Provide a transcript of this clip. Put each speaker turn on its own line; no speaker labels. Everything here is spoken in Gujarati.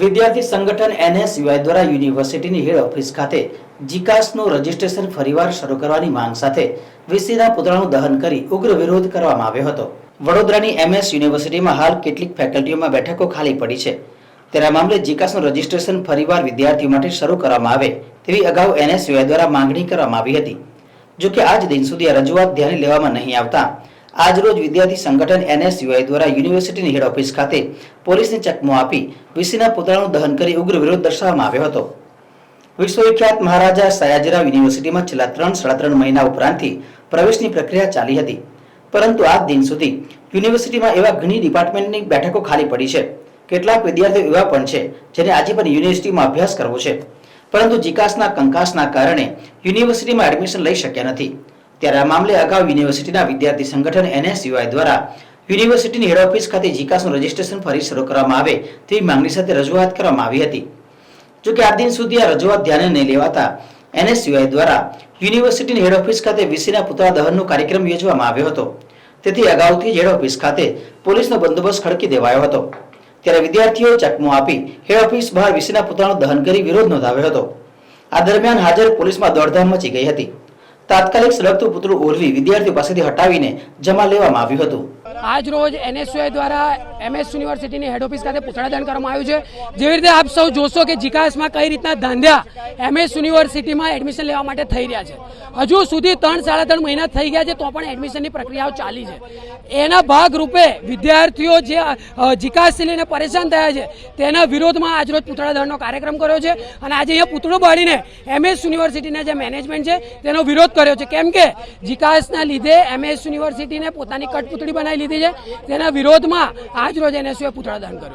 વિદ્યાર્થી સંગઠન NSUI દ્વારા યુનિવર્સિટીની હેડ ઓફિસ ખાતે જીકાસનું રજીસ્ટ્રેશન ફરીવાર શરૂ કરવાની માંગ સાથે વીસીના પુતળાનું દહન કરી ઉગ્ર વિરોધ કરવામાં આવ્યો હતો। વડોદરાની MS યુનિવર્સિટીમાં હાલ કેટલીક ફેકલ્ટીઓમાં બેઠકો ખાલી પડી છે, તેના મામલે જીકાસનું રજીસ્ટ્રેશન ફરીવાર વિદ્યાર્થીઓ માટે શરૂ કરવામાં આવે તેવી અગાઉ NSUI દ્વારા માંગણી કરવામાં આવી હતી। જો કે આજ દિન સુધી આ રજૂઆત ધ્યાને લેવામાં નહીં આવતા આજરોજ વિદ્યાર્થી સંગઠન NSUI દ્વારા યુનિવર્સિટીની હેડ ઓફિસ ખાતે પોલીસને ચકમો આપી વીસીના પુતળાનું દહન કરી ઉગ્ર વિરોધ દર્શાવવામાં આવ્યો હતો। વિશ્વવિખ્યાત મહારાજા સયાજીરાવ યુનિવર્સિટીમાં છેલ્લા 3-3.5 મહિના ઉપરાંતથી પ્રવેશની પ્રક્રિયા ચાલી હતી, પરંતુ આજ દિન સુધી યુનિવર્સિટીમાં એવા ઘણી ડિપાર્ટમેન્ટની બેઠકો ખાલી પડી છે। કેટલાક વિદ્યાર્થીઓ એવા પણ છે જેને આજે પણ યુનિવર્સિટીમાં અભ્યાસ કરવો છે, પરંતુ જીકાસના કંકાસના કારણે યુનિવર્સિટીમાં એડમિશન લઈ શક્યા નથી। ત્યારે આ મામલે અગાઉ યુનિવર્સિટીના વિદ્યાર્થી સંગઠન NSUI દ્વારા યુનિવર્સિટીની હેડ ઓફિસ ખાતે જીકાસનું રજીસ્ટ્રેશન ફરી શરૂ કરવામાં આવે તેવી માંગણી સાથે રજૂઆત કરવામાં આવી હતી। જો કે આજ દિન સુધી આ રજૂઆત ધ્યાને નહીં લેવાતા NSUI દ્વારા યુનિવર્સિટીની હેડ ઓફિસ ખાતે વીસીના પુતળા દહનનો કાર્યક્રમ યોજવામાં આવ્યો હતો। તેથી અગાઉથી જ હેડ ઓફિસ ખાતે પોલીસનો બંદોબસ્ત ખડકી દેવાયો હતો। ત્યારે વિદ્યાર્થીઓએ ચકમો આપી હેડ ઓફિસ બહાર વીસીના પુતળાનું દહન કરી વિરોધ નોંધાવ્યો હતો। આ દરમિયાન હાજર પોલીસમાં દોડધામ મચી ગઈ હતી। તાત્કાલિક સળગતું પુતળું ઓરવી વિદ્યાર્થીઓ પાસેથી હટાવીને જમા લેવામાં આવ્યું હતું।
આજ રોજ NSUI દ્વારા MS યુનિવર્સિટીની હેડ ઓફિસ ખાતે પુતળાદાન કરવામાં આવ્યું છે। જેવી રીતે આપ સૌ જોશો કે જીકાસમાં કઈ રીતના ધાંધ્યા MS યુનિવર્સિટીમાં એડમિશન લેવા માટે થઈ રહ્યા છે। હજુ સુધી 3-3.5 મહિના થઈ ગયા છે તો પણ એડમિશનની પ્રક્રિયાઓ ચાલી છે। એના ભાગરૂપે વિદ્યાર્થીઓ જે જીકાસથી લઈને પરેશાન થયા છે તેના વિરોધમાં આજરોજ પુતળાદાનનો કાર્યક્રમ કર્યો છે અને આજે અહીંયા પુતળો બાળીને MS યુનિવર્સિટીના જે મેનેજમેન્ટ છે તેનો વિરોધ કર્યો છે। કેમ કે જીકાસના લીધે MS યુનિવર્સિટીને પોતાની કઠપૂતળી બનાવી લીધી છે, તેના વિરોધમાં આજ રોજ NSUI પુતળાદાન કર્યું।